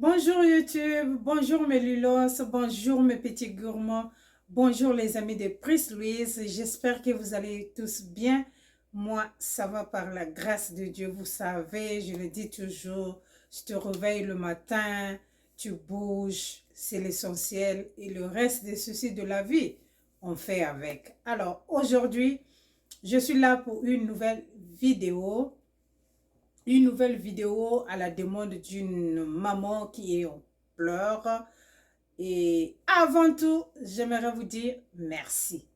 Bonjour YouTube, bonjour mes lulos, bonjour mes petits gourmands, bonjour les amis de Pris Louise. J'espère que vous allez tous bien. Moi, ça va par la grâce de Dieu. Vous savez, je le dis toujours, je te réveille le matin, tu bouges, c'est l'essentiel. Et le reste des soucis de la vie, on fait avec. Alors, aujourd'hui, je suis là pour une nouvelle vidéo. Une nouvelle vidéo à la demande d'une maman qui est en pleurs. Et avant tout, j'aimerais vous dire merci.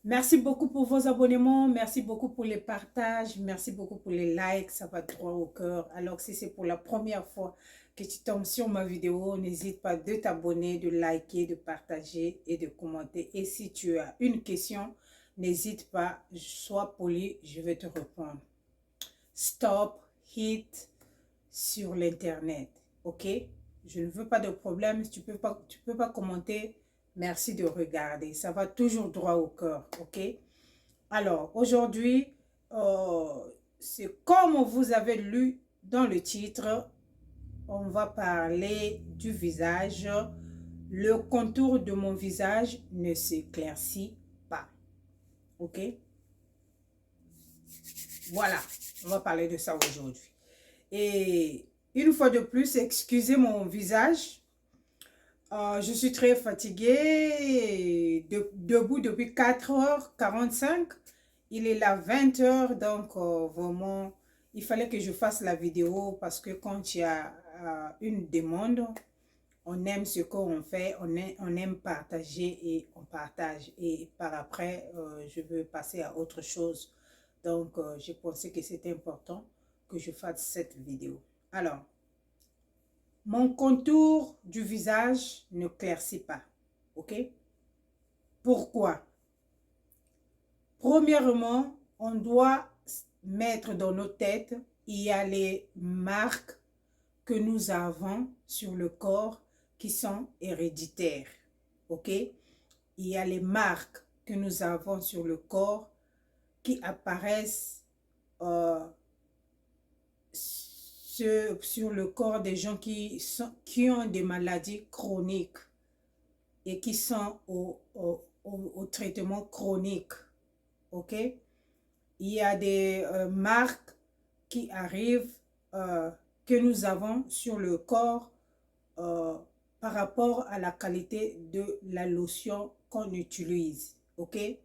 Merci beaucoup pour vos abonnements, merci beaucoup pour les partages, merci beaucoup pour les likes, ça va droit au cœur. Alors si c'est pour la première fois que tu tombes sur ma vidéo, n'hésite pas de t'abonner, de liker, de partager et de commenter. Et si tu as une question, n'hésite pas, sois poli, je vais te répondre. Stop, hit sur l'internet, ok? Je ne veux pas de problème, si tu peux pas commenter, merci de regarder, ça va toujours droit au cœur, ok? Alors, aujourd'hui, c'est comme vous avez lu dans le titre, on va parler du visage. Le contour de mon visage ne s'éclaircit pas, ok? Voilà, on va parler de ça aujourd'hui. Et une fois de plus, excusez mon visage. Je suis très fatiguée, debout depuis 4h45. Il est là 20h, donc vraiment, il fallait que je fasse la vidéo parce que quand il y a une demande, on aime ce qu'on fait, on aime partager et on partage. Et par après, je veux passer à autre chose. Donc, j'ai pensé que c'était important que je fasse cette vidéo. Alors, mon contour du visage ne claircit pas. OK? Pourquoi? Premièrement, on doit mettre dans nos têtes, il y a les marques que nous avons sur le corps qui sont héréditaires. OK? Il y a les marques que nous avons sur le corps qui apparaissent sur le corps des gens qui ont des maladies chroniques et qui sont au traitement chronique. OK? Il y a des marques qui arrivent, que nous avons sur le corps euh, par rapport à la qualité de la lotion qu'on utilise. OK? Il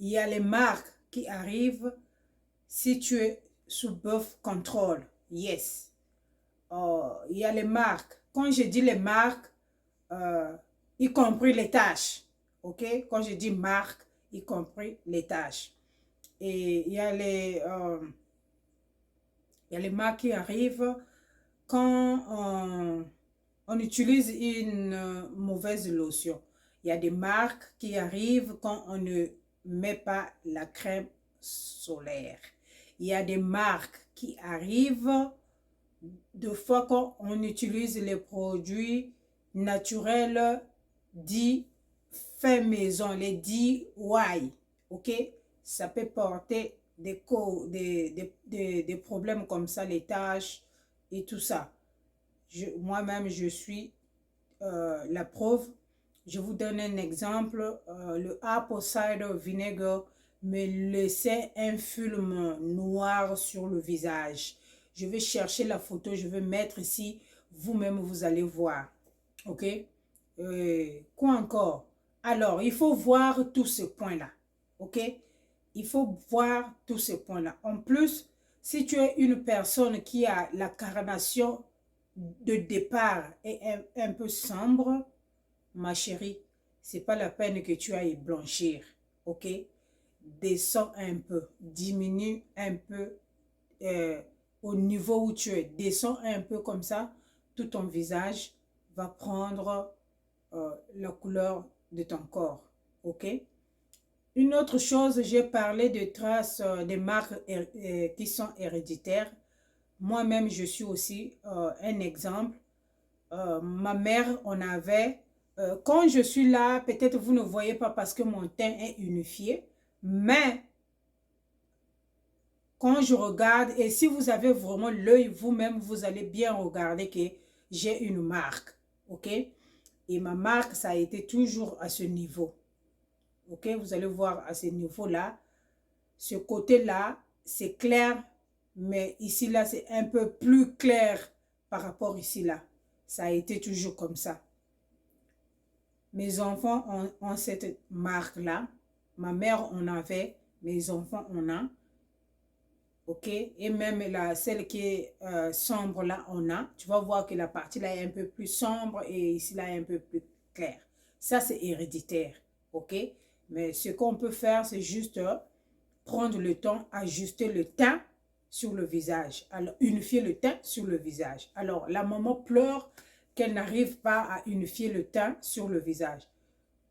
y a les marques qui arrivent si tu es sous birth control. Yes. Il y a les marques. Quand je dis les marques, y compris les tâches. OK? Quand je dis marque, y compris les tâches. Et il y a les marques qui arrivent quand on utilise une mauvaise lotion. Il y a des marques qui arrivent quand on ne met pas la crème solaire. Il y a des marques qui arrivent de fois quand on utilise les produits naturels dits fait maison, les DIY, ok? Ça peut porter des problèmes comme ça, les taches et tout ça. Moi-même, je suis la preuve. Je vous donne un exemple. Le apple cider vinegar me laissait un film noir sur le visage. Je vais chercher la photo, je vais mettre ici. Vous-même, vous allez voir. OK? Quoi encore? Alors, il faut voir tous ces points-là. OK? Il faut voir tous ces points-là. En plus, si tu es une personne qui a la carnation de départ est un peu sombre, ma chérie, c'est pas la peine que tu ailles blanchir, ok? Descends un peu, diminue un peu au niveau où tu es. Descends un peu comme ça, tout ton visage va prendre la couleur de ton corps, ok? Une autre chose, j'ai parlé de traces, des marques qui sont héréditaires. Moi-même, je suis aussi un exemple. Ma mère en avait. Quand je suis là, peut-être vous ne voyez pas parce que mon teint est unifié. Mais quand je regarde, et si vous avez vraiment l'œil vous-même, vous allez bien regarder que j'ai une marque, ok? Et ma marque, ça a été toujours à ce niveau, ok? Vous allez voir à ce niveau-là, ce côté-là, c'est clair, mais ici, là, c'est un peu plus clair par rapport ici, là. Ça a été toujours comme ça. Mes enfants ont cette marque-là. Ma mère en avait, mes enfants en ont. Ok, et même celle qui est sombre là, on a. Tu vas voir que la partie là est un peu plus sombre et ici là est un peu plus claire. Ça, c'est héréditaire. Ok, mais ce qu'on peut faire, c'est juste prendre le temps, ajuster le teint sur le visage. Alors, unifier le teint sur le visage. Alors, la maman pleure qu'elle n'arrive pas à unifier le teint sur le visage.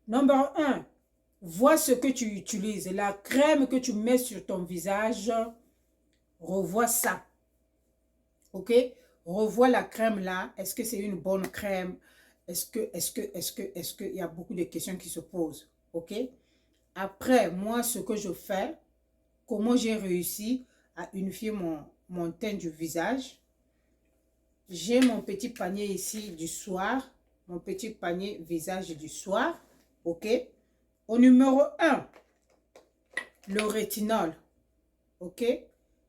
Numéro 1, vois ce que tu utilises. La crème que tu mets sur ton visage, revois ça. Ok? Revois la crème là. Est-ce que c'est une bonne crème? Est-ce qu'il y a beaucoup de questions qui se posent? Ok? Après, moi, ce que je fais, comment j'ai réussi à unifier mon teint du visage. J'ai mon petit panier ici du soir. Mon petit panier visage du soir. Ok? Au numéro 1, le rétinol. Ok?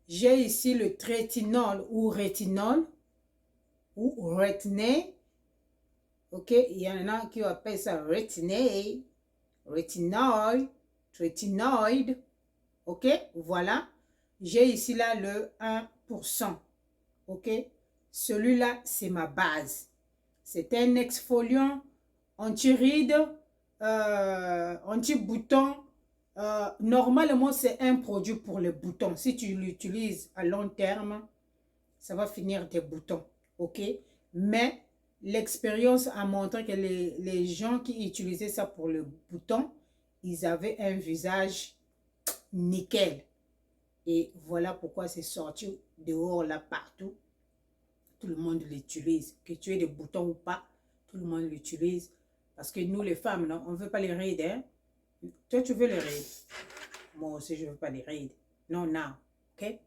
J'ai ici le trétinol ou rétinol ou rétiné. Ok? Il y en a qui appellent ça rétiné, rétinol, trétinoïde. Ok? Voilà. J'ai ici là le 1%. Ok? Celui-là, c'est ma base. C'est un exfoliant anti-rides, anti-bouton. Normalement, c'est un produit pour les boutons. Si tu l'utilises à long terme, ça va finir des boutons. Ok? Mais l'expérience a montré que les gens qui utilisaient ça pour le bouton, ils avaient un visage nickel. Et voilà pourquoi c'est sorti dehors là partout. Tout le monde l'utilise. Que tu aies des boutons ou pas, tout le monde l'utilise. Parce que nous, les femmes, non, on ne veut pas les rides. Hein? Toi, tu veux les rides. Moi aussi, je ne veux pas les rides. Non, non. OK?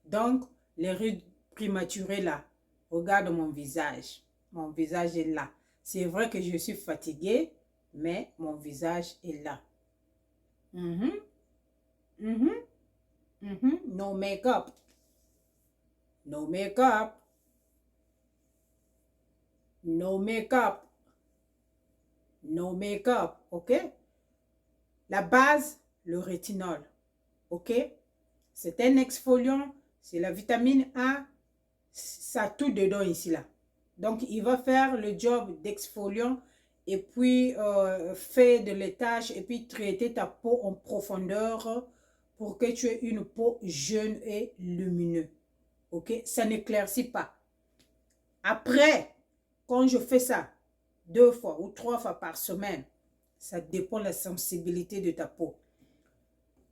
Donc, les rides prématurées là, regarde mon visage. Mon visage est là. C'est vrai que je suis fatiguée, mais mon visage est là. Mm-hmm. Mm-hmm. Mm-hmm. No make-up. No make-up. No make-up. No make-up. OK? La base, le rétinol. OK? C'est un exfoliant. C'est la vitamine A. Ça a tout dedans ici, là. Donc, il va faire le job d'exfoliant et puis faire de l'étage et puis traiter ta peau en profondeur pour que tu aies une peau jeune et lumineuse. OK? Ça n'éclaircit pas. Après, quand je fais ça 2 fois ou 3 fois par semaine, ça dépend de la sensibilité de ta peau.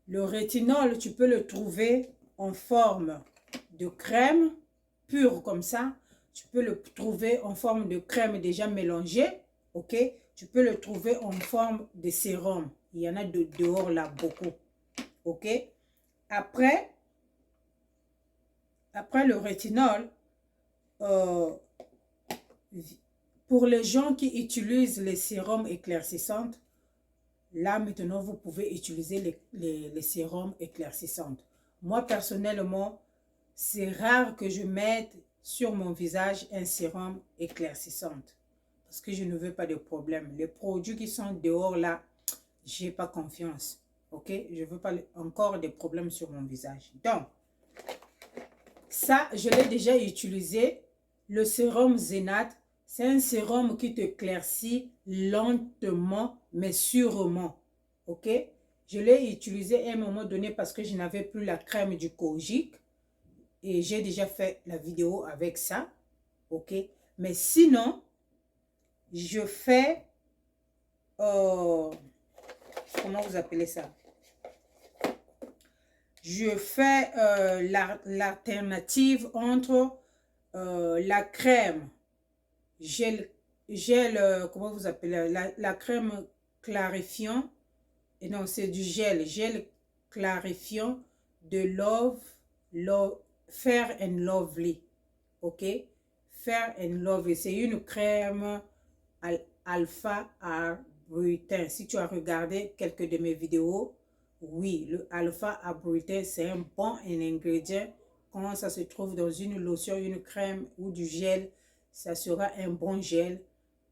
Le rétinol, tu peux le trouver en forme de crème pure comme ça. Tu peux le trouver en forme de crème déjà mélangée. Ok? Tu peux le trouver en forme de sérum. Il y en a de dehors là beaucoup. Ok? Après le rétinol, pour les gens qui utilisent les sérums éclaircissantes, là, maintenant, vous pouvez utiliser les sérums éclaircissantes. Moi, personnellement, c'est rare que je mette sur mon visage un sérum éclaircissant. Parce que je ne veux pas de problème. Les produits qui sont dehors, là, j'ai pas confiance. Ok? Je veux pas encore des problèmes sur mon visage. Donc, ça, je l'ai déjà utilisé. Le sérum Zenat, c'est un sérum qui te éclaircit lentement, mais sûrement. Ok? Je l'ai utilisé à un moment donné parce que je n'avais plus la crème du Kojic. Et j'ai déjà fait la vidéo avec ça. Ok? Mais sinon, je fais... comment vous appelez ça? Je fais l'alternative entre la crème gel, comment vous appelez la crème clarifiant, et non, c'est du gel clarifiant de Fair and Lovely. Ok? Fair and Lovely. C'est une crème alpha arbutin. Si tu as regardé quelques de mes vidéos, oui, le alpha arbutin, c'est un bon ingrédient. Quand ça se trouve dans une lotion, une crème ou du gel, ça sera un bon gel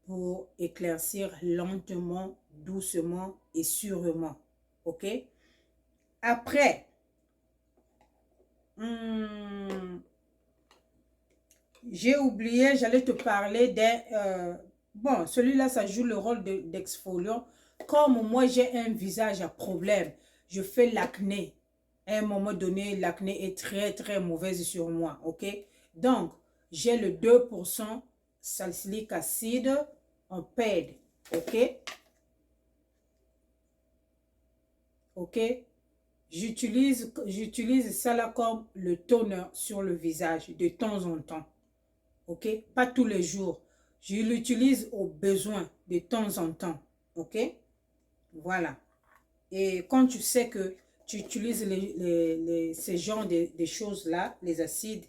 pour éclaircir lentement, doucement et sûrement. OK? Après, j'ai oublié, j'allais te parler d'un... bon, celui-là, ça joue le rôle d'exfoliant. Comme moi, j'ai un visage à problème, je fais l'acné. À un moment donné, l'acné est très, très mauvaise sur moi, ok? Donc, j'ai le 2% salicylique acide en PED, ok? Ok? J'utilise ça là comme le toner sur le visage de temps en temps. Ok? Pas tous les jours. Je l'utilise au besoin de temps en temps. Ok? Voilà. Et quand tu sais que tu utilises ces genres de choses-là, les acides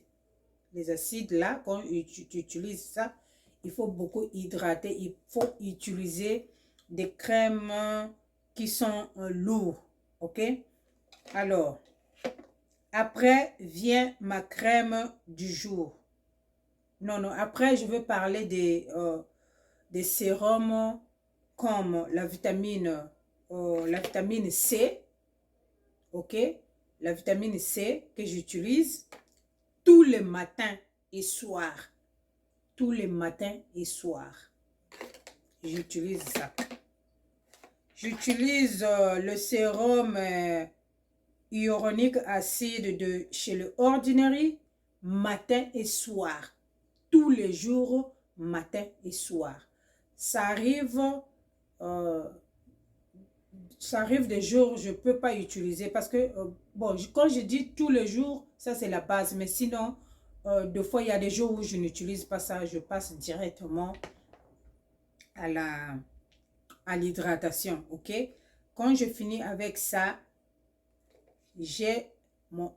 là, quand tu utilises ça, il faut beaucoup hydrater. Il faut utiliser des crèmes qui sont lourdes. Ok? Alors, après vient ma crème du jour. Non, après je veux parler des sérums comme la vitamine C, ok? La vitamine C que j'utilise tous les matins et soirs. Tous les matins et soirs. J'utilise ça. J'utilise le sérum hyaluronique acide de chez le Ordinary matin et soir. Tous les jours, matin et soir. Ça arrive des jours je ne peux pas utiliser parce que, bon, quand je dis tous les jours, ça c'est la base. Mais sinon, des fois, il y a des jours où je n'utilise pas ça. Je passe directement à l'hydratation, ok? Quand je finis avec ça, j'ai mon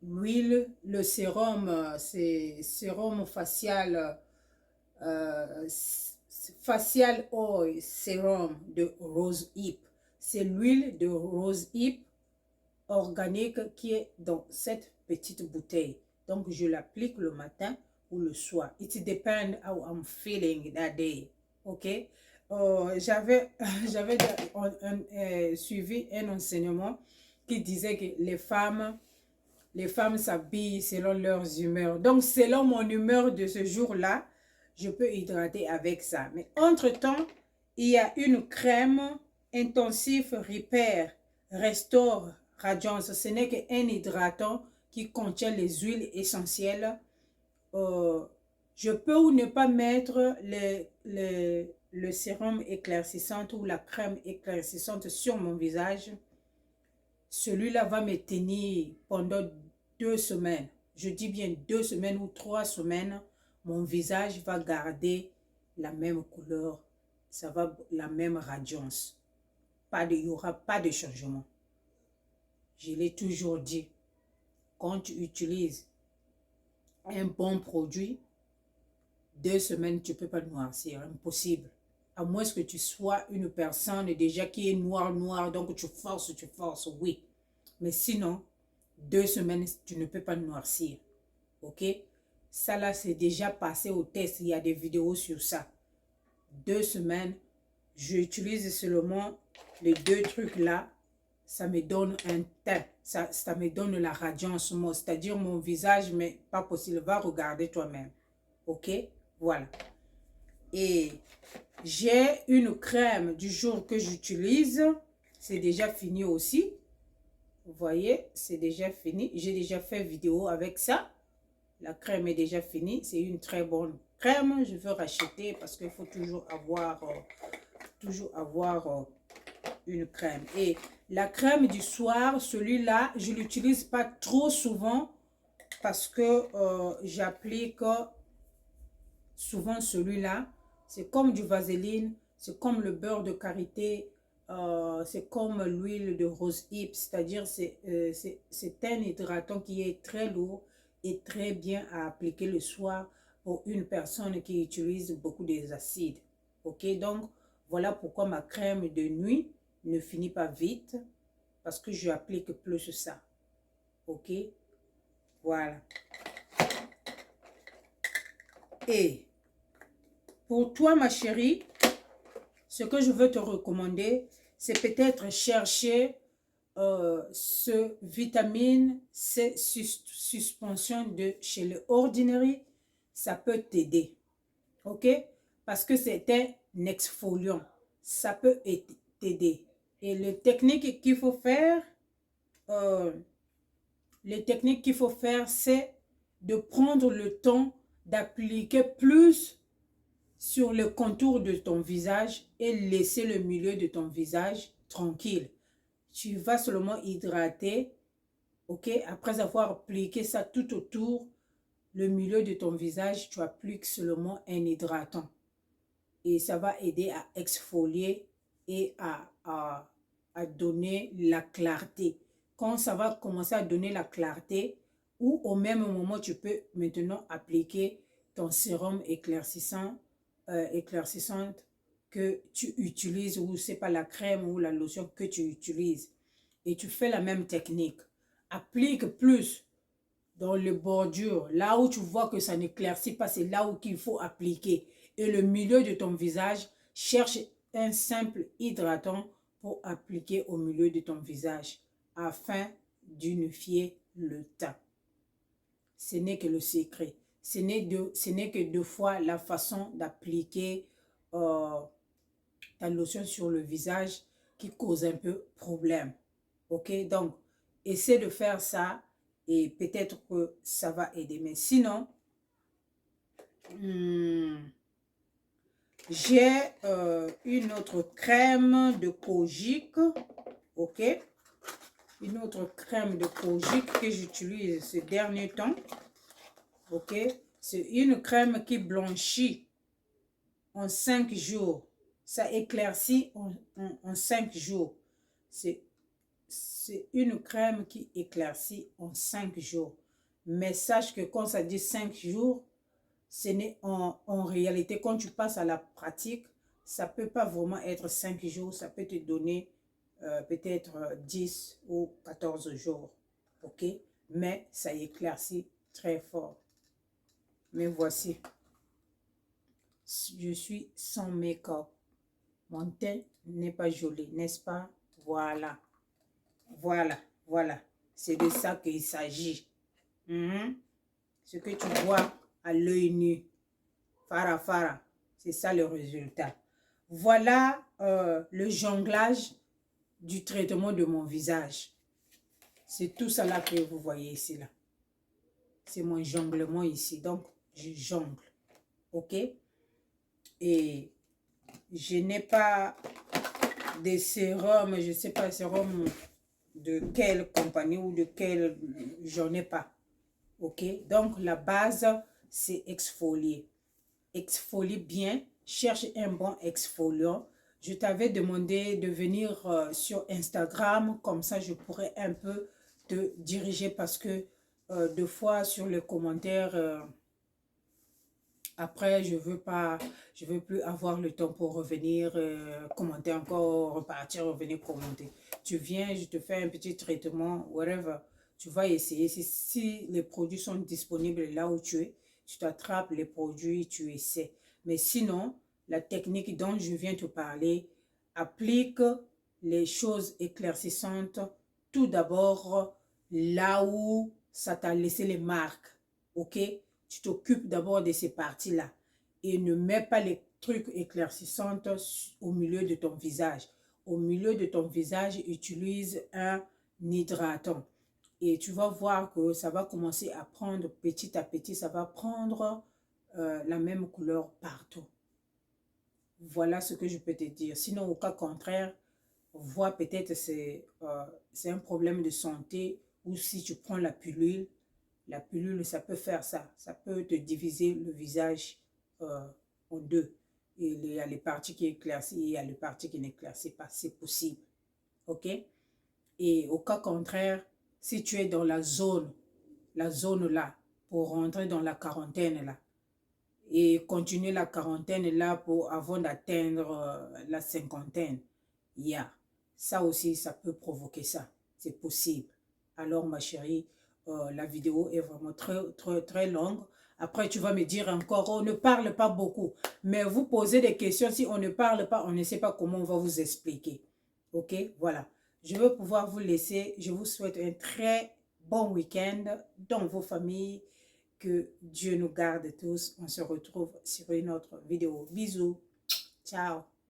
huile, le sérum, c'est sérum facial, facial oil sérum de rose hip. C'est l'huile de rose hip organique qui est dans cette petite bouteille. Donc, je l'applique le matin ou le soir. It depends how I'm feeling that day. OK? J'avais suivi un enseignement qui disait que les femmes s'habillent selon leurs humeurs. Donc, selon mon humeur de ce jour-là, je peux hydrater avec ça. Mais entre-temps, il y a une crème Intensive Repair Restore Radiance. Ce n'est qu'un hydratant qui contient les huiles essentielles. Je peux ou ne pas mettre le sérum éclaircissant ou la crème éclaircissante sur mon visage. Celui-là va me tenir pendant 2 semaines. Je dis bien 2 semaines ou 3 semaines. Mon visage va garder la même couleur. Ça va la même radiance. Il n'y aura pas de changement. Je l'ai toujours dit. Quand tu utilises un bon produit, 2 semaines, tu ne peux pas noircir. Impossible. À moins que tu sois une personne déjà qui est noire, donc tu forces, oui. Mais sinon, 2 semaines, tu ne peux pas noircir. Ok? Ça là, c'est déjà passé au test. Il y a des vidéos sur ça. 2 semaines, j'utilise seulement les 2 trucs là. Ça me donne un teint. Ça me donne la radiance. C'est-à-dire mon visage, mais pas possible. Va regarder toi-même. Ok? Voilà. Et j'ai une crème du jour que j'utilise. C'est déjà fini aussi. Vous voyez, c'est déjà fini. J'ai déjà fait vidéo avec ça. La crème est déjà finie. C'est une très bonne crème. Je veux racheter parce qu'il faut toujours avoir une crème. Et la crème du soir, celui-là, je ne l'utilise pas trop souvent parce que j'applique souvent celui-là. C'est comme du vaseline, c'est comme le beurre de karité, c'est comme l'huile de rose hip, c'est-à-dire c'est un hydratant qui est très lourd et très bien à appliquer le soir pour une personne qui utilise beaucoup des acides. Ok, donc voilà pourquoi ma crème de nuit ne finit pas vite, parce que je applique plus ça. Ok, voilà. Et pour toi, ma chérie, ce que je veux te recommander, c'est peut-être chercher ce vitamine C suspension de chez le Ordinary. Ça peut t'aider. Ok, parce que c'est un exfoliant, ça peut t'aider. Et euh, les techniques qu'il faut faire, c'est de prendre le temps d'appliquer plus sur le contour de ton visage et laisser le milieu de ton visage tranquille. Tu vas seulement hydrater, ok, après avoir appliqué ça tout autour, le milieu de ton visage, tu appliques seulement un hydratant. Et ça va aider à exfolier et à donner la clarté. Quand ça va commencer à donner la clarté, ou au même moment, tu peux maintenant appliquer ton sérum éclaircissant, éclaircissante que tu utilises, ou c'est pas la crème ou la lotion que tu utilises. Et tu fais la même technique. Applique plus dans les bordures, là où tu vois que ça n'éclaircit pas, c'est là où il faut appliquer. Et le milieu de ton visage, cherche un simple hydratant pour appliquer au milieu de ton visage afin d'unifier le teint. Ce n'est que le secret. Ce n'est que deux fois la façon d'appliquer ta lotion sur le visage qui cause un peu problème. Ok, donc essaie de faire ça et peut-être que ça va aider. Mais sinon, j'ai une autre crème de Kojic, ok, une autre crème de Kojic que j'utilise ces derniers temps, ok, c'est une crème qui blanchit en 5 jours, ça éclaircit en 5 jours, c'est une crème qui éclaircit en 5 jours, mais sache que quand ça dit 5 jours, ce n'est en réalité, quand tu passes à la pratique, ça ne peut pas vraiment être 5 jours, ça peut te donner peut-être 10 ou 14 jours, ok? Mais ça éclaircit très fort. Mais voici, je suis sans make-up. Mon teint n'est pas joli, n'est-ce pas? Voilà, voilà, voilà. C'est de ça qu'il s'agit. Ce que tu vois à l'œil nu. Fara, c'est ça le résultat. Voilà le jonglage du traitement de mon visage. C'est tout ça là que vous voyez ici là. C'est mon jonglement ici. Donc, je jongle. Ok? Et je n'ai pas des sérums, je ne sais pas, sérum de quelle compagnie ou de quelle, j'en ai pas. Ok? Donc, la base, c'est exfolier. Exfolie bien, cherche un bon exfoliant. Je t'avais demandé de venir sur Instagram, comme ça je pourrais un peu te diriger parce que deux fois sur les commentaires, après je veux plus avoir le temps pour revenir commenter encore, repartir, revenir commenter. Tu viens, je te fais un petit traitement, whatever. Tu vas essayer. Si les produits sont disponibles là où tu es, tu t'attrapes les produits, tu essaies. Mais sinon, la technique dont je viens te parler applique les choses éclaircissantes tout d'abord là où ça t'a laissé les marques. Ok? Tu t'occupes d'abord de ces parties-là et ne mets pas les trucs éclaircissantes au milieu de ton visage. Au milieu de ton visage, utilise un hydratant. Et tu vas voir que ça va commencer à prendre petit à petit, ça va prendre la même couleur partout. Voilà ce que je peux te dire. Sinon, au cas contraire, vois peut-être c'est un problème de santé ou si tu prends la pilule, ça peut faire ça. Ça peut te diviser le visage en deux. Il y a les parties qui éclaircissent et il y a les parties qui n'éclaircissent pas. C'est possible. OK? Et au cas contraire, si tu es dans la zone là, pour rentrer dans la quarantaine là, et continuer la quarantaine là pour, avant d'atteindre la cinquantaine. Yeah. Ça aussi, ça peut provoquer ça. C'est possible. Alors, ma chérie, la vidéo est vraiment très longue. Après, tu vas me dire encore, on ne parle pas beaucoup. Mais vous posez des questions. Si on ne parle pas, on ne sait pas comment on va vous expliquer. OK? Voilà. Je veux pouvoir vous laisser. Je vous souhaite un très bon week-end dans vos familles. Que Dieu nous garde tous. On se retrouve sur une autre vidéo. Bisous. Ciao.